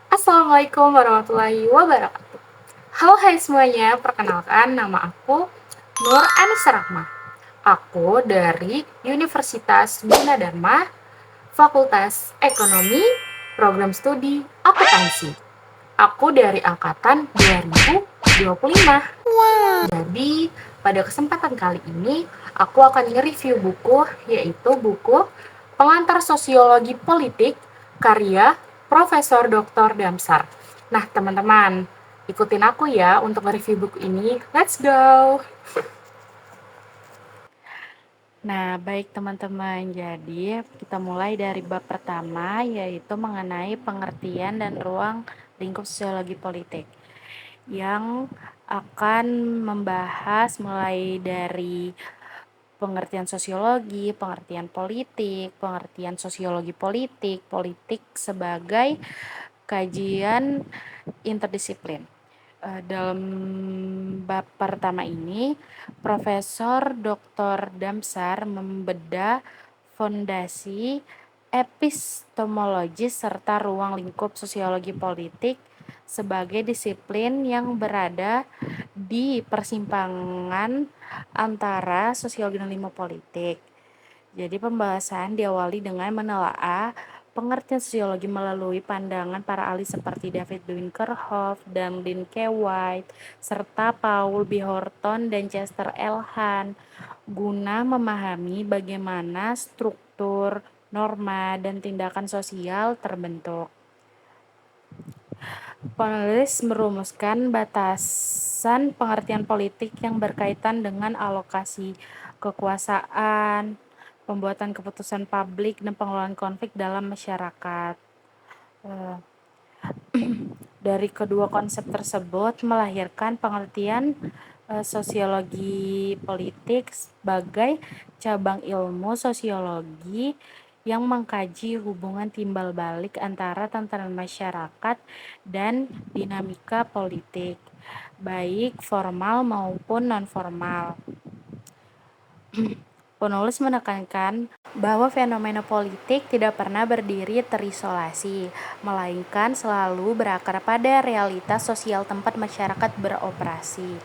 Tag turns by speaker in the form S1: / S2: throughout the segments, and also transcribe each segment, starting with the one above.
S1: Assalamualaikum warahmatullahi wabarakatuh. Halo hai semuanya, perkenalkan nama aku Nur Anissa Rahma. Aku dari Universitas Gunadarma, Fakultas Ekonomi, Program Studi Akuntansi. Aku dari angkatan 2025. Jadi, pada kesempatan kali ini, aku akan nge-review buku, yaitu buku Pengantar Sosiologi Politik, karya Profesor Dr. Damsar. Nah, teman-teman, ikutin aku ya untuk nge-review buku ini. Let's go!
S2: Nah, baik teman-teman. Jadi, kita mulai dari bab pertama, yaitu mengenai pengertian dan ruang lingkup sosiologi politik, yang akan membahas mulai dari pengertian sosiologi, pengertian politik, pengertian sosiologi politik, politik sebagai kajian interdisiplin. Dalam bab pertama ini, Profesor Dr. Damsar membedah fondasi epistemologis serta ruang lingkup sosiologi politik sebagai disiplin yang berada di persimpangan antara sosiologi dan ilmu politik. Jadi pembahasan diawali dengan menelaah pengertian sosiologi melalui pandangan para ahli seperti David Winkerhoff dan Lynn K. White, serta Paul B. Horton dan Chester L. Hahn, guna memahami bagaimana struktur, norma, dan tindakan sosial terbentuk. Penulis merumuskan batasan pengertian politik yang berkaitan dengan alokasi kekuasaan, pembuatan keputusan publik, dan pengelolaan konflik dalam masyarakat. Dari kedua konsep tersebut melahirkan pengertian sosiologi politik sebagai cabang ilmu sosiologi yang mengkaji hubungan timbal balik antara tatanan masyarakat dan dinamika politik, baik formal maupun non-formal. Penulis menekankan bahwa fenomena politik tidak pernah berdiri terisolasi, melainkan selalu berakar pada realitas sosial tempat masyarakat beroperasi.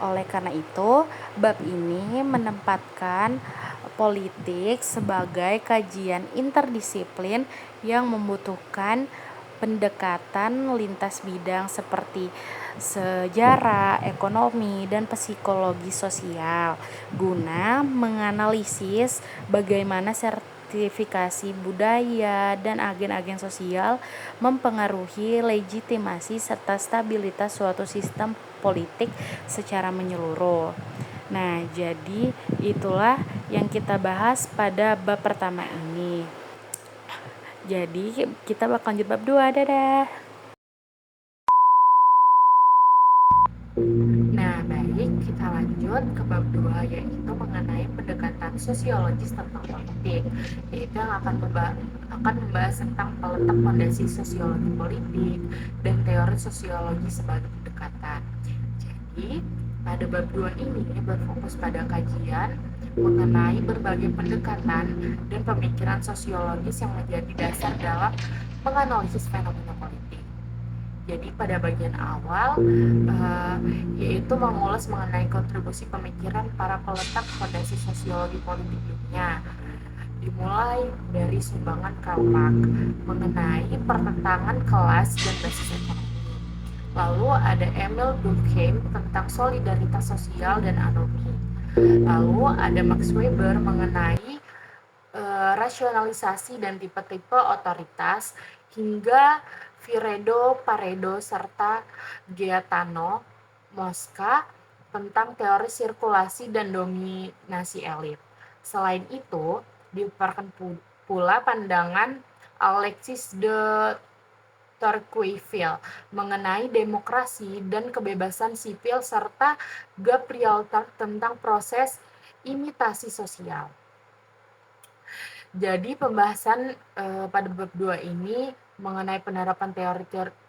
S2: Oleh karena itu, bab ini menempatkan politik sebagai kajian interdisiplin yang membutuhkan pendekatan lintas bidang seperti sejarah, ekonomi, dan psikologi sosial guna menganalisis bagaimana sertifikasi budaya dan agen-agen sosial mempengaruhi legitimasi serta stabilitas suatu sistem politik secara menyeluruh. Nah, jadi itulah yang kita bahas pada bab pertama ini. Jadi kita bakal lanjut bab 2. Dadah.
S1: Nah, baik, kita lanjut ke bab 2, yaitu mengenai pendekatan sosiologis tentang politik, yaitu yang akan membahas tentang peletak fondasi sosiologi politik dan teori sosiologi sebagai pendekatan. Jadi, pada bab 2 ini berfokus pada kajian mengenai berbagai pendekatan dan pemikiran sosiologis yang menjadi dasar dalam menganalisis fenomena politik. Jadi pada bagian awal yaitu mengulas mengenai kontribusi pemikiran para peletak fondasi sosiologi politik dunia, dimulai dari sumbangan Karl Marx mengenai pertentangan kelas dan basis ekonomi. Lalu ada Emil Durkheim tentang solidaritas sosial dan anarki. Lalu ada Max Weber mengenai rasionalisasi dan tipe-tipe otoritas, hingga Pareto serta Gaetano Mosca tentang teori sirkulasi dan dominasi elit. Selain itu, dipaparkan pula pandangan Alexis de Tocqueville mengenai demokrasi dan kebebasan sipil serta Gabriel tentang proses imitasi sosial. Jadi pembahasan pada bab 2 ini mengenai penerapan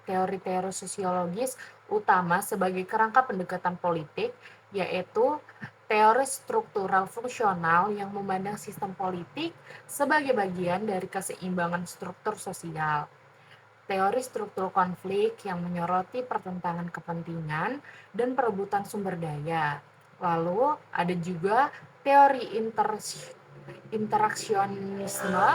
S1: teori-teori sosiologis utama sebagai kerangka pendekatan politik, yaitu teori struktural fungsional yang memandang sistem politik sebagai bagian dari keseimbangan struktur sosial. teori struktur konflik yang menyoroti pertentangan kepentingan dan perebutan sumber daya. Lalu ada juga teori interaksionisme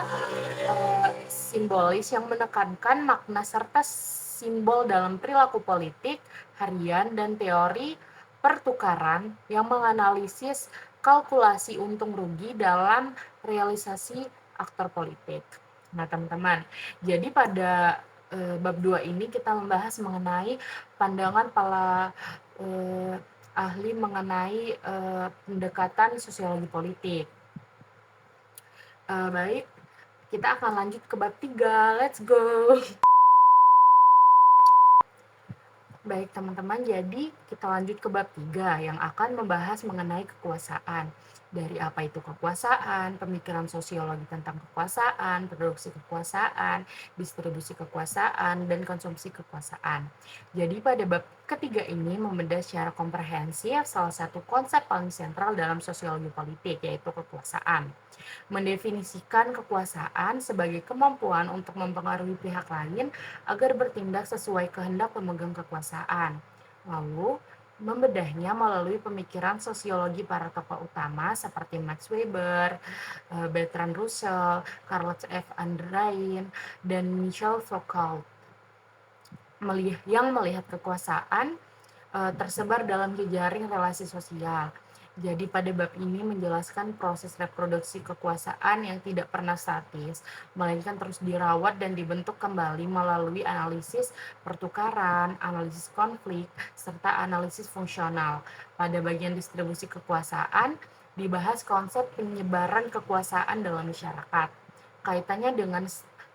S1: simbolis yang menekankan makna serta simbol dalam perilaku politik harian dan teori pertukaran yang menganalisis kalkulasi untung rugi dalam realisasi aktor politik. Nah, teman-teman, jadi pada bab 2 ini kita membahas mengenai pandangan para ahli mengenai pendekatan sosiologi politik. Baik, kita akan lanjut ke bab 3. Let's go. Baik teman-teman, jadi kita lanjut ke bab 3 yang akan membahas mengenai kekuasaan. Dari apa itu kekuasaan, pemikiran sosiologi tentang kekuasaan, produksi kekuasaan, distribusi kekuasaan, dan konsumsi kekuasaan. Jadi pada bab ketiga ini membedah secara komprehensif salah satu konsep paling sentral dalam sosiologi politik, yaitu kekuasaan. Mendefinisikan kekuasaan sebagai kemampuan untuk mempengaruhi pihak lain agar bertindak sesuai kehendak pemegang kekuasaan. Lalu, membedahnya melalui pemikiran sosiologi para tokoh utama seperti Max Weber, Bertrand Russell, Carlos F. Andrein, dan Michel Foucault yang melihat kekuasaan tersebar dalam jejaring relasi sosial. Jadi pada bab ini menjelaskan proses reproduksi kekuasaan yang tidak pernah statis, melainkan terus dirawat dan dibentuk kembali melalui analisis pertukaran, analisis konflik, serta analisis fungsional. Pada bagian distribusi kekuasaan, dibahas konsep penyebaran kekuasaan dalam masyarakat. Kaitannya dengan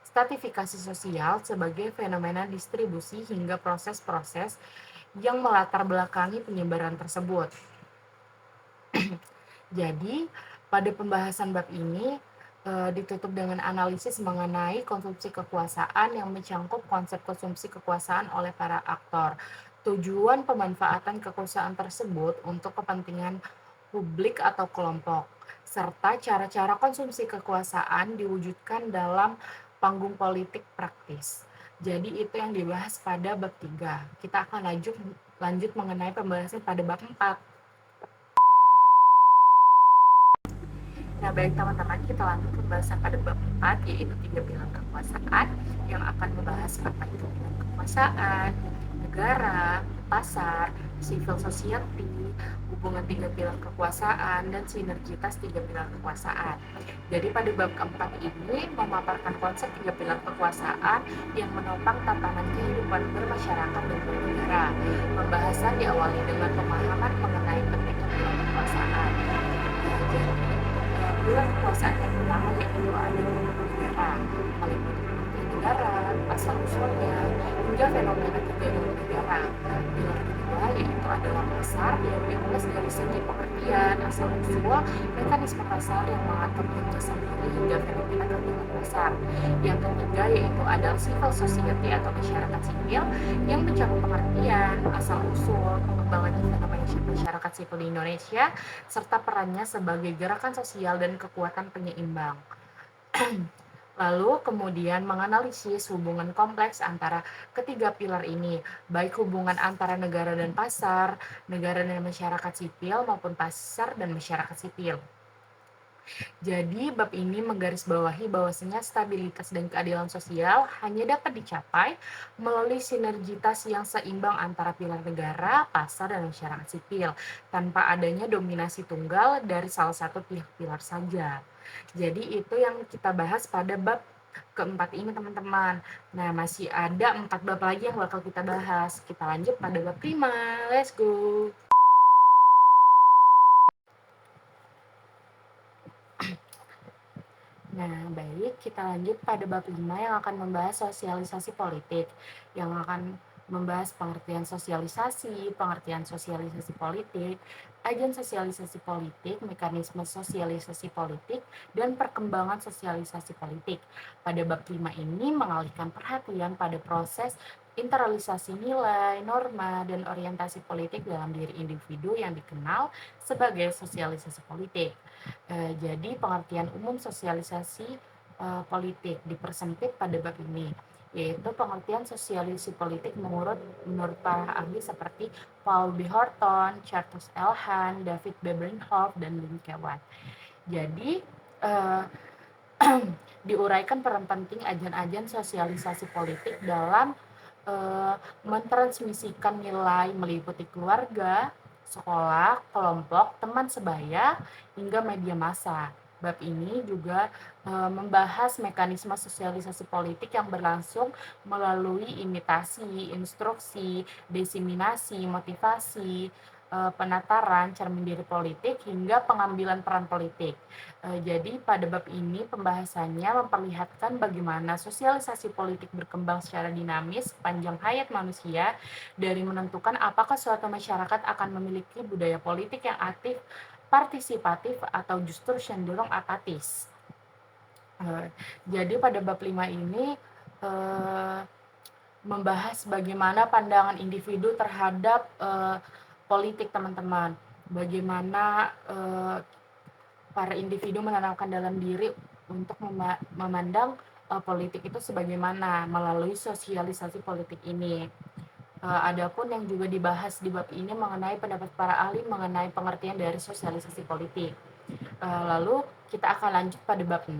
S1: stratifikasi sosial sebagai fenomena distribusi hingga proses-proses yang melatar belakangi penyebaran tersebut. Jadi, pada pembahasan bab ini ditutup dengan analisis mengenai konsumsi kekuasaan yang mencangkup konsep konsumsi kekuasaan oleh para aktor, tujuan pemanfaatan kekuasaan tersebut untuk kepentingan publik atau kelompok, serta cara-cara konsumsi kekuasaan diwujudkan dalam panggung politik praktis. Jadi itu yang dibahas pada bab 3. Kita akan lanjut mengenai pembahasan pada bab 4. Nah, baik teman-teman, kita lanjut pembahasan pada bab 4, yaitu 3 pilar kekuasaan yang akan membahas apa itu pilar kekuasaan, negara, pasar, civil society, hubungan 3 pilar kekuasaan, dan sinergitas 3 pilar kekuasaan. Jadi pada bab keempat ini memaparkan konsep 3 pilar kekuasaan yang menopang tatanan kehidupan bermasyarakat dan bernegara. Pembahasan diawali dengan pemahaman mengenai pentingnya pilar kekuasaan. Jadi pilar kekuasaan yang pertama yaitu ada negara, meliputi negara, asal usulnya, hingga fenomena kegaduhan negara. Pilar kedua yaitu adalah pasar yang diulas dari segi pengertian, asal usul, mekanisme pasar yang mengatur dirinya sendiri hingga fenomena kegaduhan pasar. Yang ketiga yaitu adalah civil society atau masyarakat sipil yang mencakup pengertian, asal usul, pengembangan fenomena masyarakat sipil di Indonesia, serta perannya sebagai gerakan sosial dan kekuatan penyeimbang. Lalu kemudian menganalisis hubungan kompleks antara ketiga pilar ini, baik hubungan antara negara dan pasar, negara dan masyarakat sipil, maupun pasar dan masyarakat sipil. Jadi bab ini menggarisbawahi bahwasanya stabilitas dan keadilan sosial hanya dapat dicapai melalui sinergitas yang seimbang antara pilar negara, pasar, dan masyarakat sipil, tanpa adanya dominasi tunggal dari salah satu pihak pilar saja. Jadi itu yang kita bahas pada bab keempat ini teman-teman. Nah, masih ada 4 bab lagi yang bakal kita bahas. Kita lanjut pada bab 5. Let's go! Nah, baik, kita lanjut pada bab 5 yang akan membahas sosialisasi politik, yang akan membahas pengertian sosialisasi politik, agen sosialisasi politik, mekanisme sosialisasi politik, dan perkembangan sosialisasi politik. Pada bab 5 ini mengalihkan perhatian pada proses internalisasi nilai, norma, dan orientasi politik dalam diri individu yang dikenal sebagai sosialisasi politik. Jadi pengertian umum sosialisasi politik dipersempit pada bab ini. yaitu pengertian sosialisasi politik menurut para ahli seperti Paul B. Horton, Charles L. Han, David Bebenhoff, dan Lin Kewan. Jadi, eh, diuraikan peran penting ajan-ajan sosialisasi politik dalam mentransmisikan nilai meliputi keluarga, sekolah, kelompok, teman sebaya, hingga media massa. Bab ini juga membahas mekanisme sosialisasi politik yang berlangsung melalui imitasi, instruksi, diseminasi, motivasi, penataran, cermin diri politik, hingga pengambilan peran politik. Jadi pada bab ini pembahasannya memperlihatkan bagaimana sosialisasi politik berkembang secara dinamis sepanjang hayat manusia, dari menentukan apakah suatu masyarakat akan memiliki budaya politik yang aktif, partisipatif, atau justru cenderung apatis. Jadi pada bab 5 ini membahas bagaimana pandangan individu terhadap politik, teman-teman. Bagaimana para individu menanamkan dalam diri untuk memandang politik itu sebagaimana melalui sosialisasi politik ini. Adapun yang juga dibahas di bab ini mengenai pendapat para ahli mengenai pengertian dari sosialisasi politik. Lalu kita akan lanjut pada bab 6.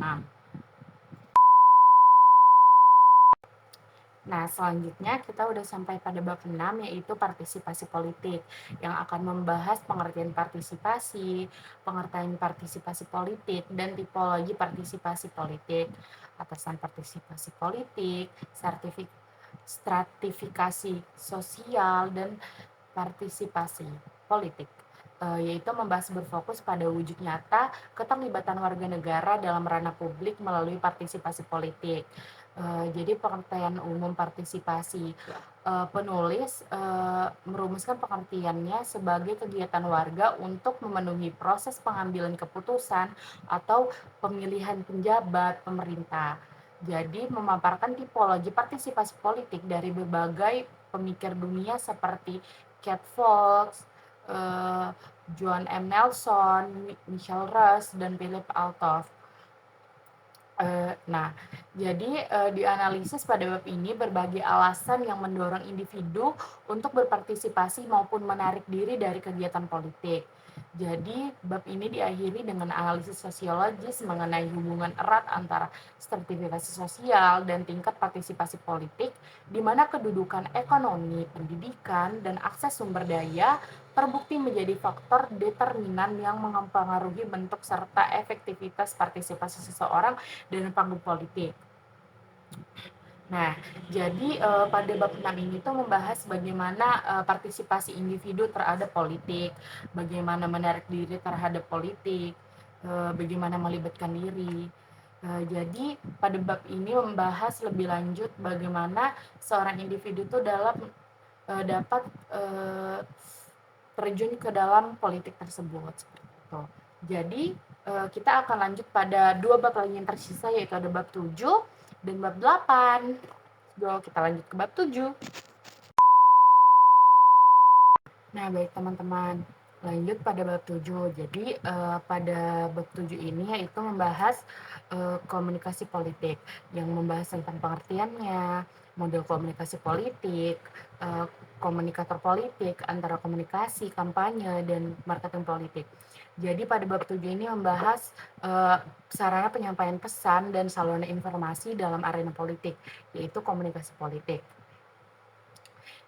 S1: Nah, selanjutnya kita udah sampai pada bab 6, yaitu partisipasi politik, yang akan membahas pengertian partisipasi politik, dan tipologi partisipasi politik, atasan partisipasi politik, stratifikasi sosial, dan partisipasi politik, yaitu membahas berfokus pada wujud nyata keterlibatan warga negara dalam ranah publik melalui partisipasi politik. Jadi pengertian umum partisipasi, penulis merumuskan pengertiannya sebagai kegiatan warga untuk memenuhi proses pengambilan keputusan atau pemilihan penjabat pemerintah. Jadi memaparkan tipologi partisipasi politik dari berbagai pemikir dunia seperti Cat Fox, John M. Nelson, Michel Rush, dan Philip Althoff. Nah, jadi dianalisis pada bab ini berbagai alasan yang mendorong individu untuk berpartisipasi maupun menarik diri dari kegiatan politik. Jadi bab ini diakhiri dengan analisis sosiologis mengenai hubungan erat antara stratifikasi sosial dan tingkat partisipasi politik, di mana kedudukan ekonomi, pendidikan, dan akses sumber daya terbukti menjadi faktor determinan yang mempengaruhi bentuk serta efektivitas partisipasi seseorang dan panggung politik. Nah, jadi pada bab 6 ini tuh membahas bagaimana partisipasi individu terhadap politik, bagaimana menarik diri terhadap politik, bagaimana melibatkan diri. Jadi pada bab ini membahas lebih lanjut bagaimana seorang individu tuh dapat terjun ke dalam politik tersebut, seperti itu. Jadi kita akan lanjut pada dua bab lagi yang tersisa, yaitu ada bab 7 dan bab 8. Kita lanjut ke bab 7. Nah, baik teman-teman, lanjut pada bab 7. Jadi pada bab 7 ini yaitu membahas komunikasi politik, yang membahas tentang pengertiannya, model komunikasi politik, komunikator politik, antara komunikasi, kampanye, dan marketing politik. Jadi pada bab 7 ini membahas sarana penyampaian pesan dan saluran informasi dalam arena politik, yaitu komunikasi politik.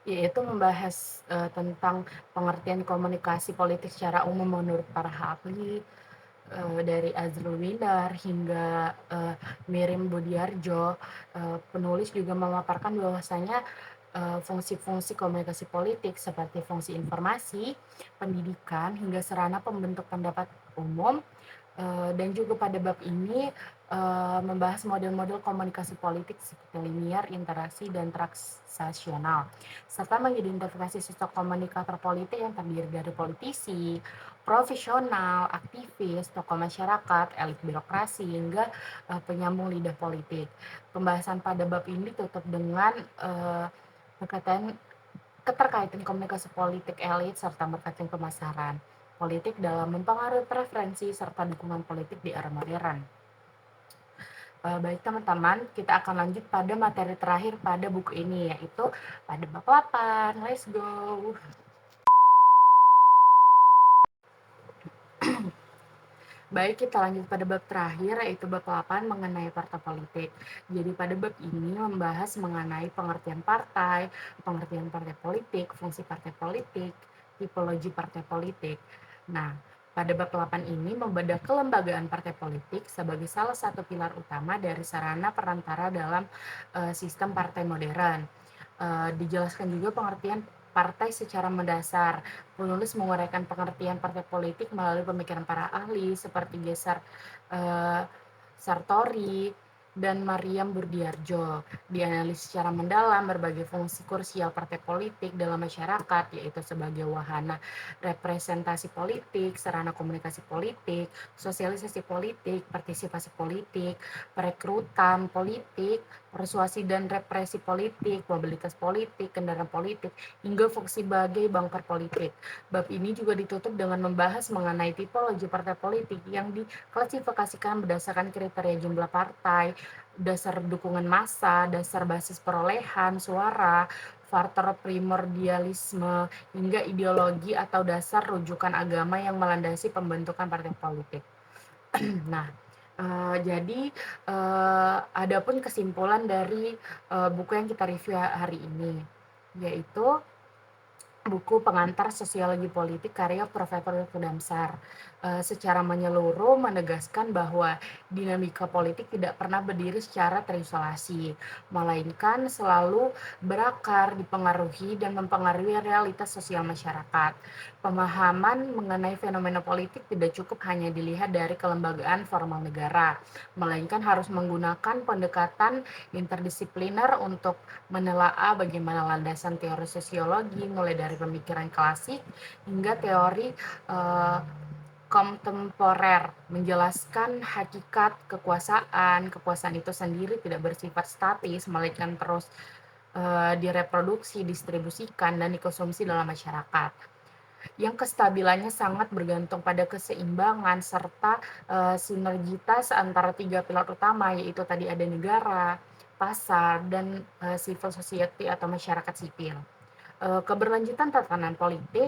S1: Yaitu membahas tentang pengertian komunikasi politik secara umum menurut para ahli, dari Azrul Windar hingga Mirim Budiarjo. Penulis juga memaparkan bahwasanya fungsi-fungsi komunikasi politik seperti fungsi informasi, pendidikan, hingga sarana pembentuk pendapat umum. Dan juga pada bab ini membahas model-model komunikasi politik seperti linier, interaksi, dan transaksional, serta mengidentifikasi sosok komunikator politik yang terdiri dari politisi, profesional, aktivis, tokoh masyarakat, elit birokrasi, hingga penyambung lidah politik. Pembahasan pada bab ini tutup dengan keterkaitan komunikasi politik elit serta marketing pemasaran politik dalam mempengaruhi preferensi serta dukungan politik di era modern. Baik teman-teman, kita akan lanjut pada materi terakhir pada buku ini, yaitu pada bab 8. Let's go! Baik, kita lanjut pada bab terakhir, yaitu bab 8 mengenai partai politik. Jadi pada bab ini membahas mengenai pengertian partai politik, fungsi partai politik, tipologi partai politik. Nah, pada bab 8 ini membedah kelembagaan partai politik sebagai salah satu pilar utama dari sarana perantara dalam sistem partai modern. Dijelaskan juga pengertian partai secara mendasar. Penulis menguraikan pengertian partai politik melalui pemikiran para ahli seperti Sartori dan Mariam Burdiarjo. Dianalisis secara mendalam berbagai fungsi krusial partai politik dalam masyarakat, yaitu sebagai wahana representasi politik, sarana komunikasi politik, sosialisasi politik, partisipasi politik, perekrutan politik, persuasi dan represi politik, mobilitas politik, kendaraan politik, hingga fungsi sebagai bangker politik. Bab ini juga ditutup dengan membahas mengenai tipologi partai politik yang diklasifikasikan berdasarkan kriteria jumlah partai, dasar dukungan massa, dasar basis perolehan suara, faktor primordialisme, hingga ideologi atau dasar rujukan agama yang melandasi pembentukan partai politik. Nah, jadi adapun kesimpulan dari buku yang kita review hari ini, yaitu buku pengantar sosiologi politik karya Profesor Dr. Damsar. Secara menyeluruh menegaskan bahwa dinamika politik tidak pernah berdiri secara terisolasi, melainkan selalu berakar, dipengaruhi, dan mempengaruhi realitas sosial masyarakat. Pemahaman mengenai fenomena politik tidak cukup hanya dilihat dari kelembagaan formal negara, melainkan harus menggunakan pendekatan interdisipliner untuk menelaah bagaimana landasan teori sosiologi mulai dari pemikiran klasik hingga teori kontemporer, menjelaskan hakikat kekuasaan. Kekuasaan itu sendiri tidak bersifat statis, melainkan terus direproduksi, distribusikan, dan dikonsumsi dalam masyarakat, yang kestabilannya sangat bergantung pada keseimbangan serta sinergitas antara 3 pilar utama, yaitu tadi ada negara, pasar, dan civil society atau masyarakat sipil. Keberlanjutan tatanan politik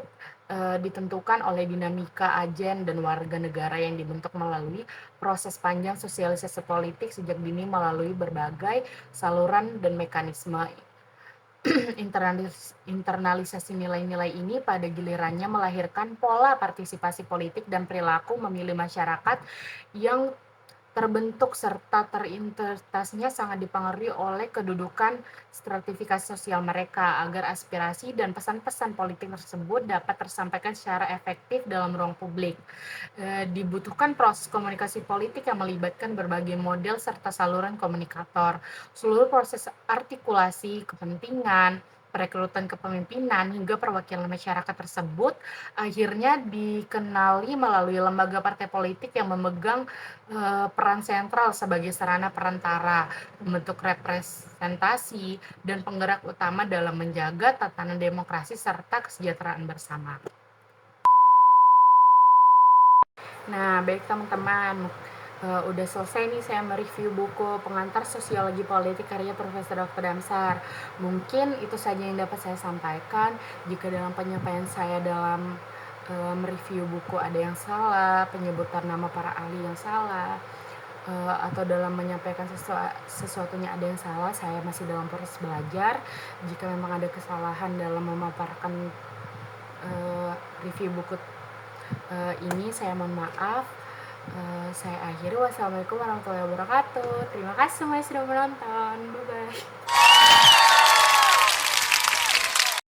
S1: ditentukan oleh dinamika agen dan warga negara yang dibentuk melalui proses panjang sosialisasi politik sejak dini melalui berbagai saluran dan mekanisme. Internalisasi nilai-nilai ini pada gilirannya melahirkan pola partisipasi politik dan perilaku memilih masyarakat yang terbentuk serta terinterpretasinya sangat dipengaruhi oleh kedudukan stratifikasi sosial mereka agar aspirasi dan pesan-pesan politik tersebut dapat tersampaikan secara efektif dalam ruang publik. Dibutuhkan proses komunikasi politik yang melibatkan berbagai model serta saluran komunikator. Seluruh proses artikulasi kepentingan, perekrutan kepemimpinan, hingga perwakilan masyarakat tersebut akhirnya dikenali melalui lembaga partai politik yang memegang peran sentral sebagai sarana perantara, membentuk representasi, dan penggerak utama dalam menjaga tatanan demokrasi serta kesejahteraan bersama. Nah, baik teman-teman, udah selesai nih saya mereview buku pengantar sosiologi politik karya Profesor Dr. Damsar. Mungkin itu saja yang dapat saya sampaikan. Jika dalam penyampaian saya dalam mereview buku ada yang salah, penyebutan nama para ahli yang salah, atau dalam menyampaikan sesuatunya ada yang salah, saya masih dalam proses belajar. Jika memang ada kesalahan dalam memaparkan review buku ini, saya mohon maaf. Saya akhiri. Wassalamualaikum warahmatullahi wabarakatuh. Terima kasih semuanya sudah menonton. Bye bye.